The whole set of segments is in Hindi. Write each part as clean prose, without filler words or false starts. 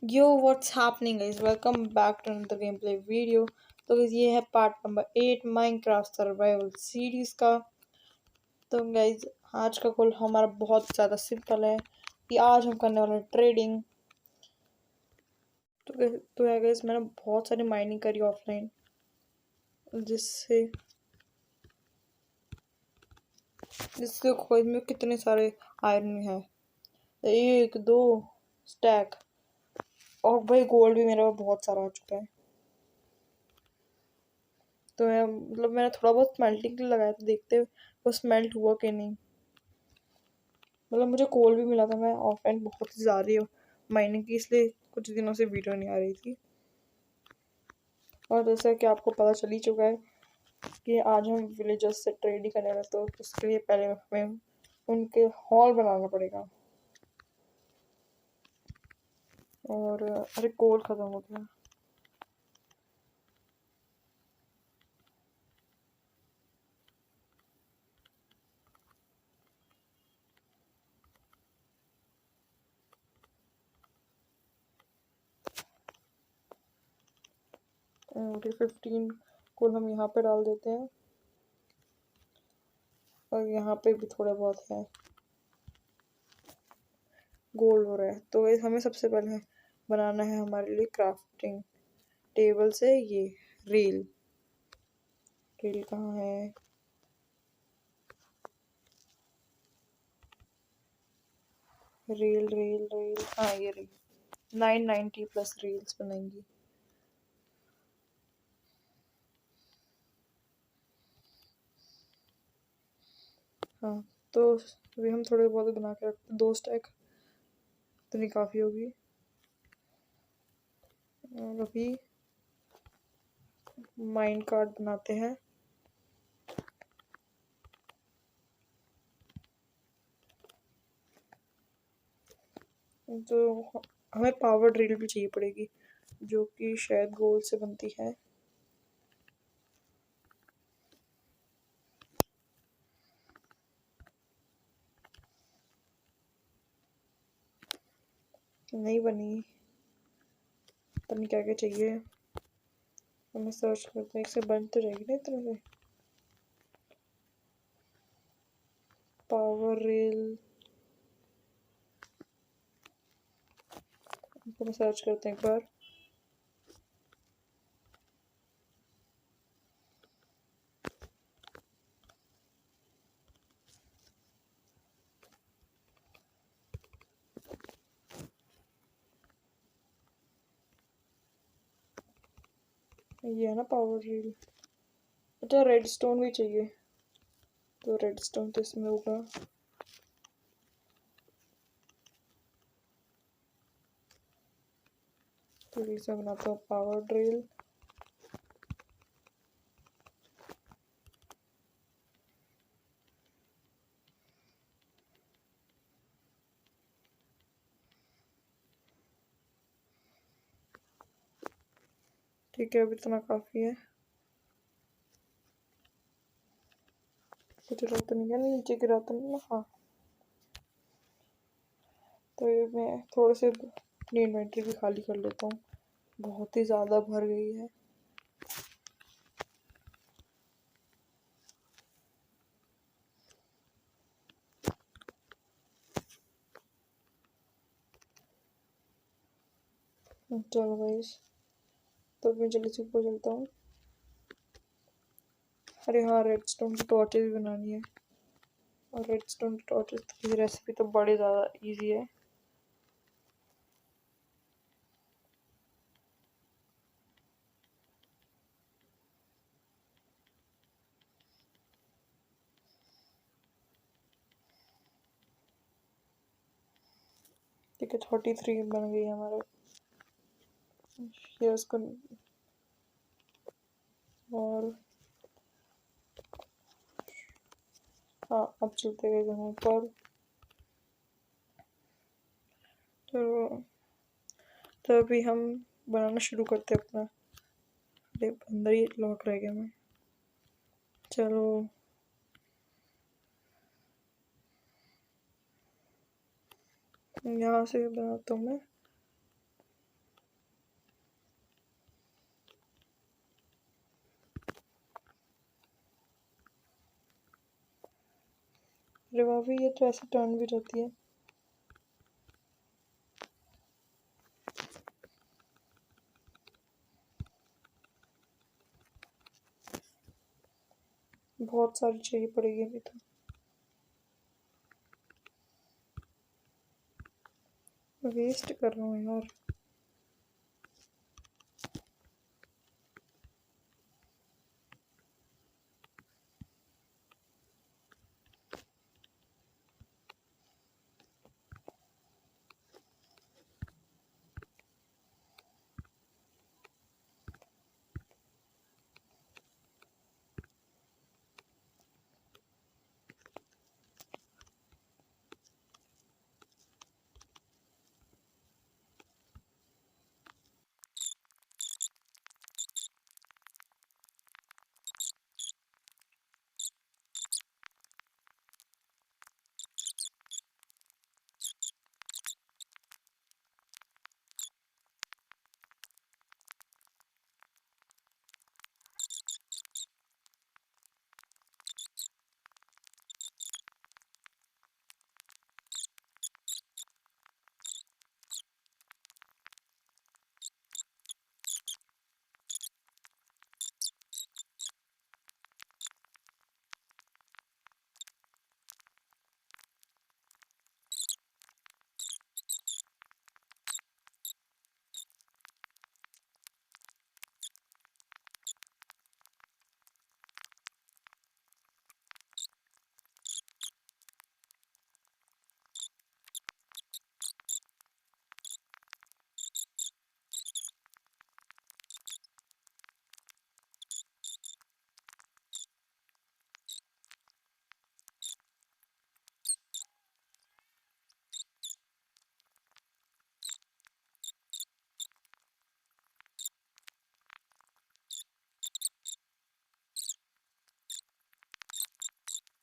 Yo what's happening guys, welcome back to another game play video. तो गाइस ये है part number 8 Minecraft survival series का। तो गाइस आज का गोल हमारा बहुत ज़्यादा सिंपल है कि आज हम करने वाले हैं ट्रेडिंग। तो है गाइस, मैंने बहुत सारी माइनिंग करी ऑफलाइन, जिससे जिससे खोज में कितने सारे आयरन है, 1 2 स्टैक। और भाई गोल्ड भी मेरे पास बहुत सारा आ चुका है। तो मैंने थोड़ा बहुत स्मेल्टिंग के लिए लगाया था, देखते वो स्मेल्ट हुआ कि नहीं। मुझे कोल भी मिला था। मैं ऑफलाइन बहुत ही जा रही हूँ माइनिंग की, इसलिए कुछ दिनों से वीडियो नहीं आ रही थी। और जैसा कि आपको पता चल ही चुका है कि आज हम विलेजर्स से ट्रेड करने वाले, तो उसके लिए पहले हमें उनके हॉल बनाना पड़ेगा। और अरे कोल खत्म हो गया। और 15 कोल हम यहाँ पे डाल देते हैं, और यहाँ पे भी थोड़ा बहुत है गोल्ड हो रहा है। तो हमें सबसे पहले बनाना है हमारे लिए क्राफ्टिंग टेबल से ये रेल। रेल कहाँ है? रेल रेल रेल, हाँ ये रेल। 990 प्लस रील्स बनाएंगी। हाँ, तो अभी हम थोड़े बहुत बना के रखते हैं, 2 स्टैक इतनी काफ़ी होगी। और अभी माइन कार्ड बनाते हैं। तो हमें पावर ड्रिल भी चाहिए पड़ेगी, जो कि शायद गोल्ड से बनती है। नहीं बनी, पता नहीं क्या क्या चाहिए। हमें सर्च करते हैं, एक से बन तो जाएगी ना इतने से। पावर रेल को सर्च करते हैं एक बार। ये है ना पावर रेल। अच्छा, रेड स्टोन भी चाहिए, तो रेड स्टोन तो इसमें होगा। तो इसे बनाता हूँ पावर ड्रिल। ठीक है, अब इतना काफ़ी है। कुछ गिरा तो नहीं है, नीचे गिरा तो नहीं ना? हाँ। तो ये मैं थोड़े से अपनी इन्वेंट्री भी खाली कर लेता हूँ, बहुत ही ज़्यादा भर गई है। चलो गाइस, तो मैं जल्दी से ऊपर चलता हूँ। अरे हाँ, रेड स्टोन की टॉर्चेस भी बनानी है। और रेड स्टोन की टॉर्चेस की रेसिपी तो बड़ी ज़्यादा इजी है। ठीक है, 33 बन गई हमारे। ये उसको और हाँ, अब चलते गए यहाँ पर। तो अभी हम बनाना शुरू करते अपना। अरे अंदर ही लॉक रह गया मैं। चलो, यहाँ से बनाता हूँ मैं। अरे वाह भाई, ये तो ऐसे टर्न भी रहती है। बहुत सारी चाहिए पड़ेगी अभी तो। वेस्ट कर रहा हूँ यार।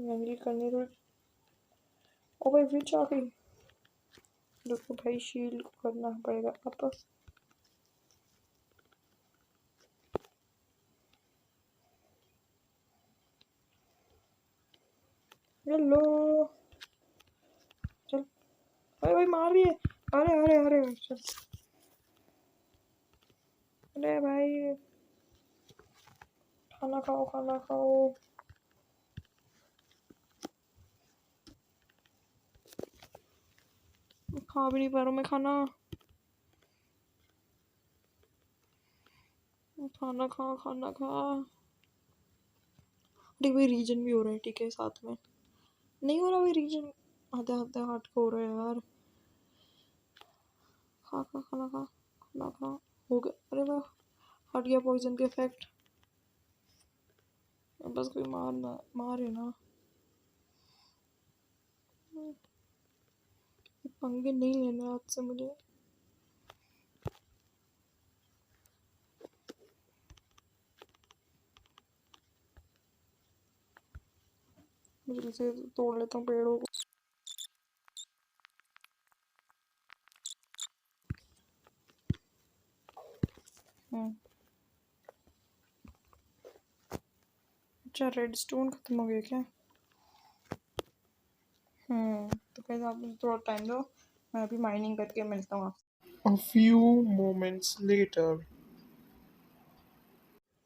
मेहंदी करनी थोड़ी। ओ भाई विच आ गई। देखो भाई, शील्ड को करना पड़ेगा अब। हेलो। चल भाई, भाई मार रही है। अरे अरे अरे चल। अरे भाई, खाना खाओ खाना खाओ। खा भी नहीं पा रहा हूँ मैं खाना। खाना खा खाना खा। ठीक भाई, रीजन भी हो रहा है, ठीक है साथ में। नहीं हो रहा भाई रीजन, आधे आधे हार्ट को हो रहा है यार। खा खा खाना खा खाना खा। हो गया, अरे वाह, हट गया पॉइजन के इफेक्ट। बस कोई मारना मारे ना। पंगे नहीं लेना आज से मुझे। जल्दी से तोड़ लेता हूँ पेड़ों को। अच्छा, रेड स्टोन खत्म हो गया क्या? तो कैसे, आप मुझे थोड़ा टाइम दो, मैं अभी माइनिंग करके मिलता हूँ आपसे। A few moments later.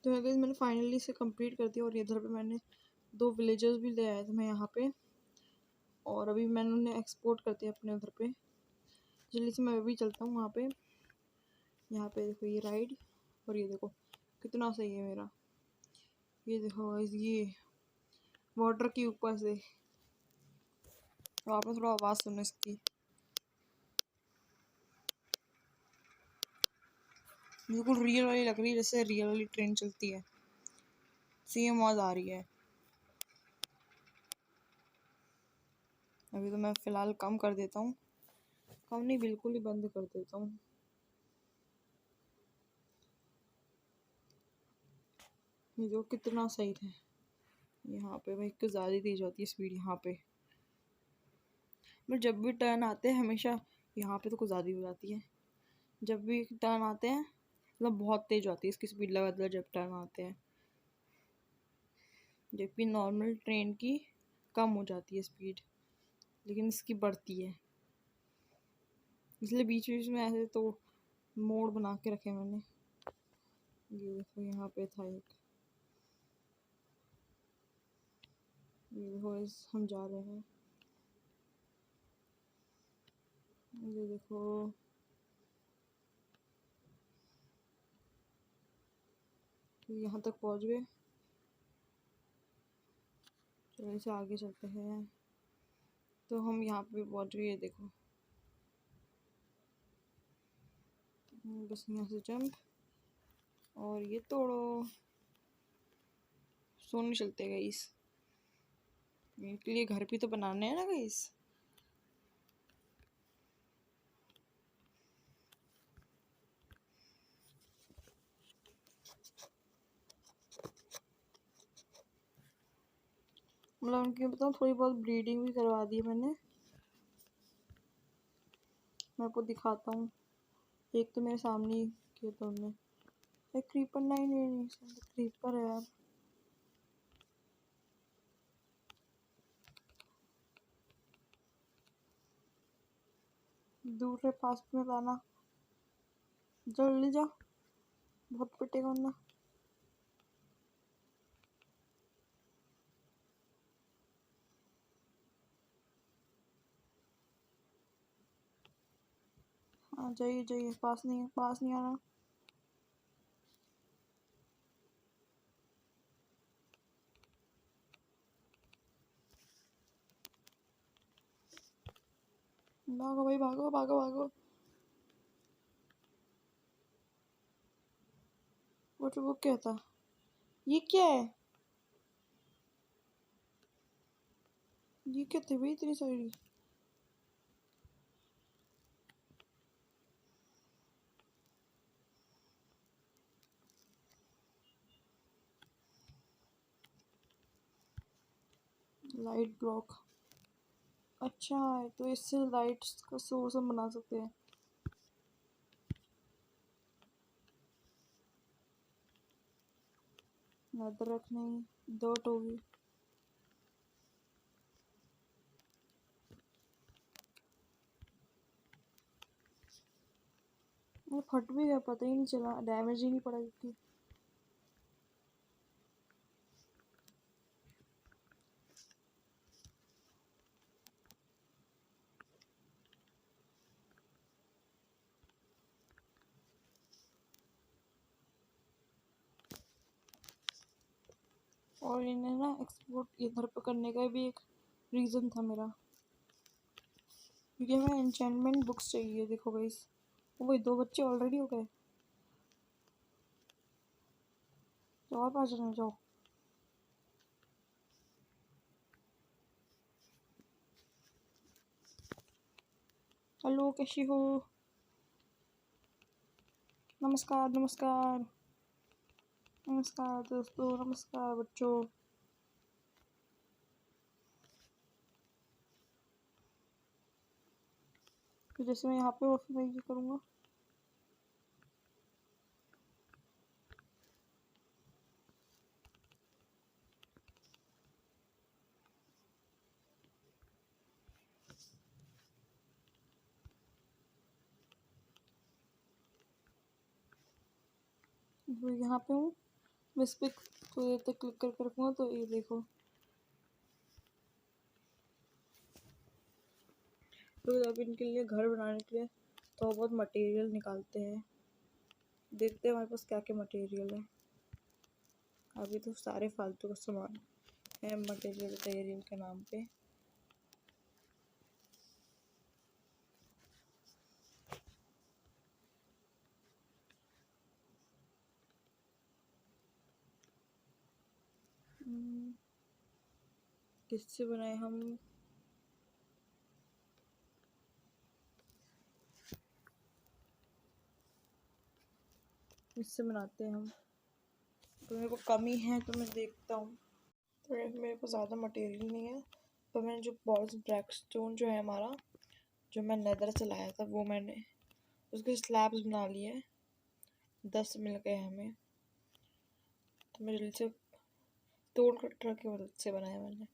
तो गाइस, मैंने फाइनली इसे कंप्लीट कर दिया और इधर पे मैंने 2 विलेजर्स भी ले आया था मैं यहाँ पे। और अभी मैंने उन्हें एक्सपोर्ट करते हैं अपने उधर पे। जल्दी से मैं अभी चलता हूँ वहाँ पे। यहाँ पे देखो ये राइड, और ये देखो कितना सही है मेरा। ये देखो गाइस, ये वाटर के ऊपर से। तो आपने थोड़ा आवाज़ सुनो इसकी, बिल्कुल रियल वाली लग रही है, जैसे रियल वाली ट्रेन चलती है। सेम आवाज़ आ रही है। अभी तो मैं फ़िलहाल कम कर देता हूँ। कम नहीं, बिल्कुल ही बंद कर देता हूँ। ये जो कितना सही था। यहाँ पे भाई कुछ ज़्यादा तेज होती है स्पीड यहाँ पे। बट जब भी टर्न आते हैं हमेशा यहाँ पे तो कुछ ज़्यादा ही हो जाती है। जब भी टर्न आते हैं मतलब बहुत तेज होती है इसकी स्पीड लगातार जब टर्न आते हैं, जबकि नॉर्मल ट्रेन की कम हो जाती है स्पीड। लेकिन इसकी बढ़ती है, इसलिए बीच बीच में ऐसे तो मोड़ बना के रखे मैंने। ये देखो यहाँ पे था एक, ये देखो हम जा रहे हैं, ये देखो यहाँ तक पहुँच गए। चलो इसे आगे चलते हैं। तो हम यहाँ पे पहुँच गए, ये देखो बस यहाँ से जंप और ये तोड़ो। सोने चलते गाइस, इनके लिए घर भी तो बनाने हैं ना गाइस। मतलब उनकी बताऊँ थोड़ी बहुत ब्रीडिंग भी करवा दी मैंने। मैं आपको दिखाता हूँ, एक तो मेरे सामने ही किया था उनने। एक क्रीपर, नहीं नहीं नहीं क्रीपर है यार। दूर से पास में लाना, जल्दी जाओ, बहुत पिटेगा ना। हाँ जाइए जाइए, पास नहीं आना। भागो भाई, भागो भागो भागो। वो क्या था, ये क्या है, ये क्या थे भाई इतनी सारी। लाइट ब्लॉक, अच्छा है, तो इससे लाइट्स का सोर्स हम बना सकते हैं। अदरक नहीं, डर्ट होगी। वो फट भी गया, पता ही नहीं चला, डैमेज ही नहीं पड़ा क्योंकि। और इन्हें ना एक्सपोर्ट इधर पे करने का भी एक रीज़न था मेरा, क्योंकि हमें एन्चेंटमेंट बुक्स चाहिए। देखो गाइस, वही 2 बच्चे ऑलरेडी हो गए, तो और 5 जने जाओ। हेलो, कैसी हो, नमस्कार नमस्कार नमस्कार दोस्तों, नमस्कार बच्चों। तो जैसे मैं यहाँ पे और मैं ये करूँगा, वो यहाँ पे हूँ, मैं इस पर थोड़ी देर तक क्लिक करके रखूँगा तो ये देखो। तो अब इनके लिए घर बनाने के लिए तो बहुत मटेरियल निकालते हैं, देखते हैं हमारे पास क्या क्या मटेरियल है। अभी तो सारे फालतू का सामान है मटेरियल के नाम पे। किससे बनाए हम, इससे बनाते हैं हम। तो मेरे को कमी है तो मैं देखता हूँ, तो मेरे को ज़्यादा मटेरियल नहीं है, तो मैंने जो बॉल्स ब्लैक स्टोन जो है हमारा, जो मैं नेदर से लाया था, वो मैंने उसके स्लैब्स बना लिए। 10 मिल गए हमें, तो मैं जल्दी से तोड़ कटर की मदद से बनाया मैंने।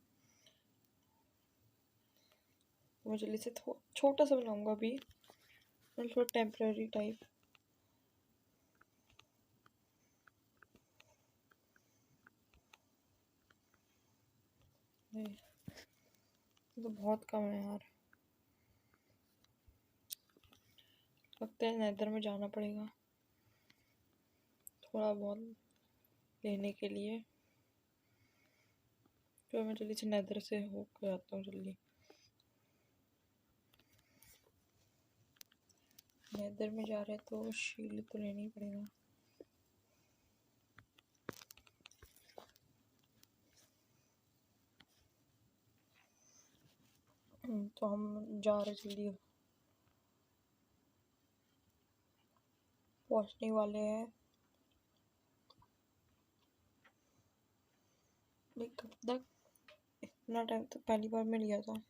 तो मैं जल्दी से छोटा सा बनाऊंगा अभी, मतलब थोड़ा टेम्पररी टाइप। तो बहुत कम है यार, लगता है नेदर में जाना पड़ेगा थोड़ा बहुत लेने के लिए। तो मैं जल्दी से नेदर से होकर आता हूँ जल्दी। नेदर में जा रहे हैं तो शील्ड तो लेना ही पड़ेगा। तो हम जा रहे जल्दी, पहुंचने वाले हैं। कब तक, इतना टाइम तो पहली बार में लिया था।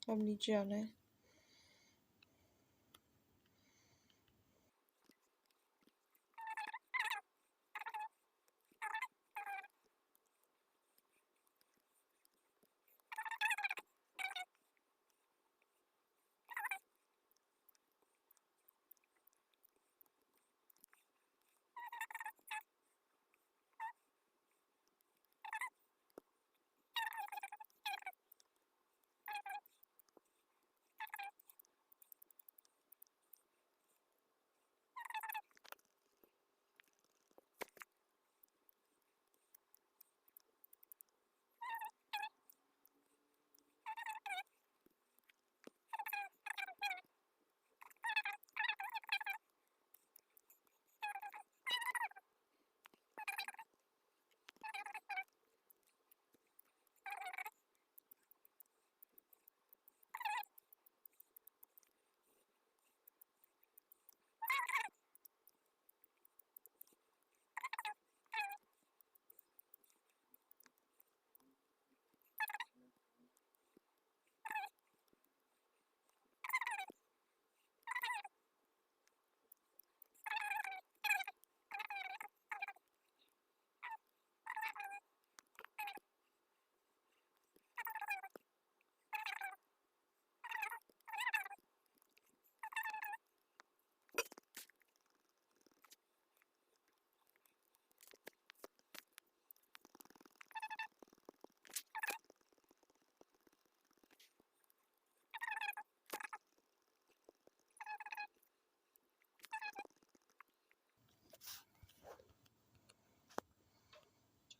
अब नीचे आना है।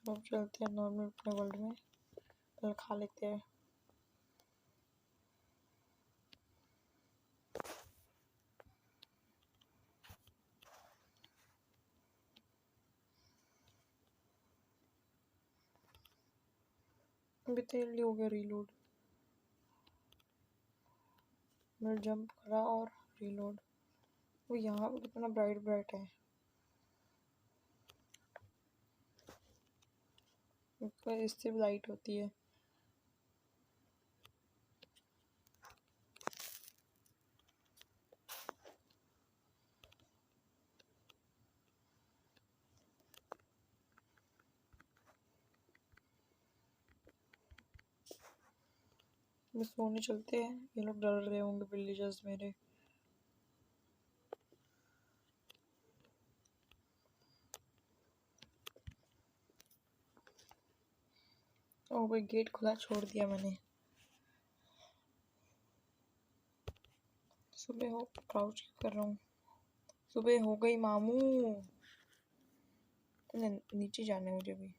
अब चलते हैं नॉर्मल अपने वर्ल्ड में, पहले खा लेते हैं। अभी तो जल्दी हो गया रीलोड। मैं जंप करा और रीलोड। वो यहाँ पे कितना ब्राइट ब्राइट है, इससे भी लाइट होती है। बस सोने चलते हैं, ये लोग डर रहे होंगे विलेजर्स मेरे। ओ भाई, गेट खुला छोड़ दिया मैंने। सुबह हो, क्राउच कर रहा हूँ। सुबह हो गई मामू। नीचे जाना है मुझे भी।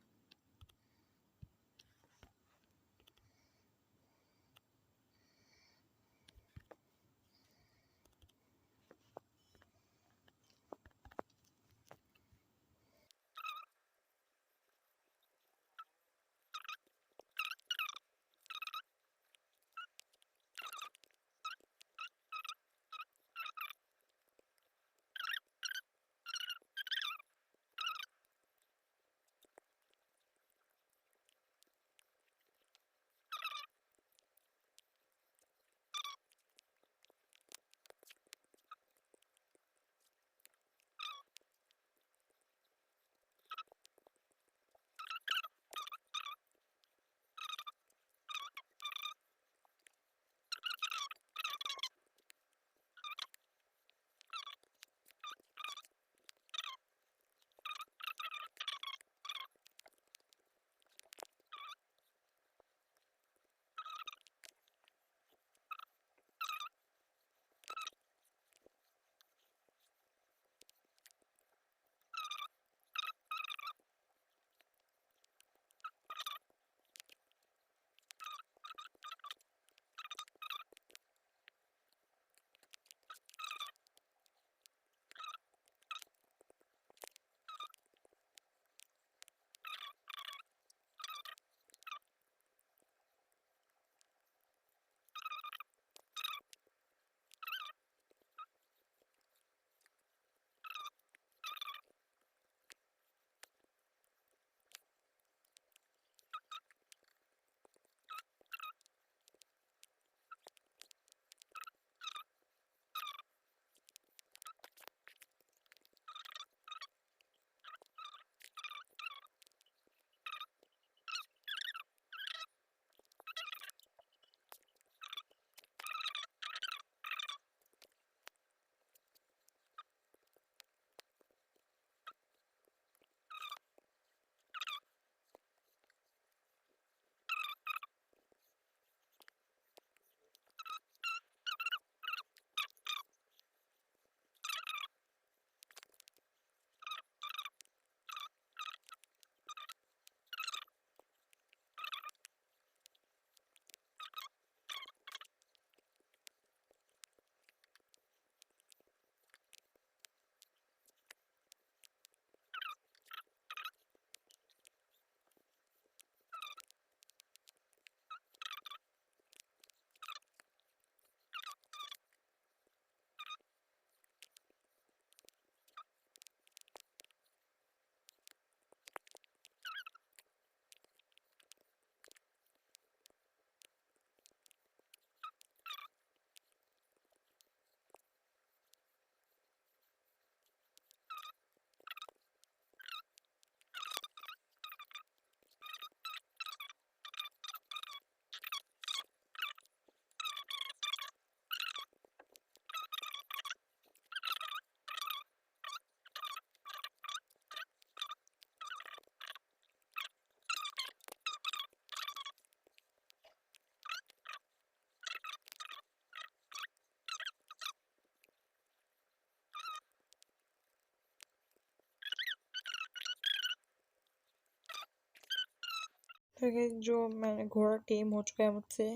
ठीक है, जो मैंने घोड़ा टेम हो चुका है मुझसे,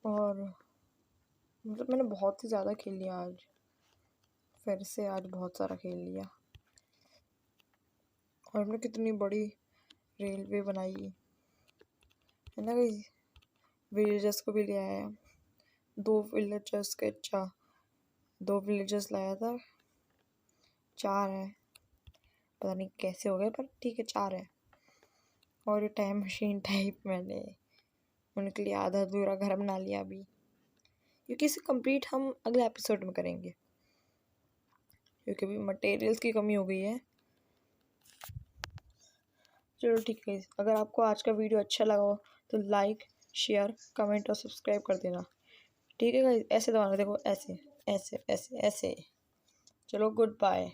और मतलब मैंने बहुत ही ज़्यादा खेल लिया आज, फिर से आज बहुत सारा खेल लिया। और हमने कितनी बड़ी रेलवे बनाई है ना गाइस। विलेजर्स को भी ले आया, 2 विलेजर्स के, अच्छा 2 विलेजर्स लाया था, 4 है, पता नहीं कैसे हो गए पर ठीक है 4 है। और ये टाइम मशीन टाइप मैंने उनके लिए आधा अधूरा घर बना लिया अभी, क्योंकि इसे कंप्लीट हम अगले एपिसोड में करेंगे, क्योंकि अभी मटेरियल्स की कमी हो गई है। चलो ठीक है, अगर आपको आज का वीडियो अच्छा लगा हो तो लाइक, शेयर, कमेंट और सब्सक्राइब कर देना। ठीक है गाइस, ऐसे दबाना, देखो ऐसे ऐसे ऐसे ऐसे। चलो गुड बाय।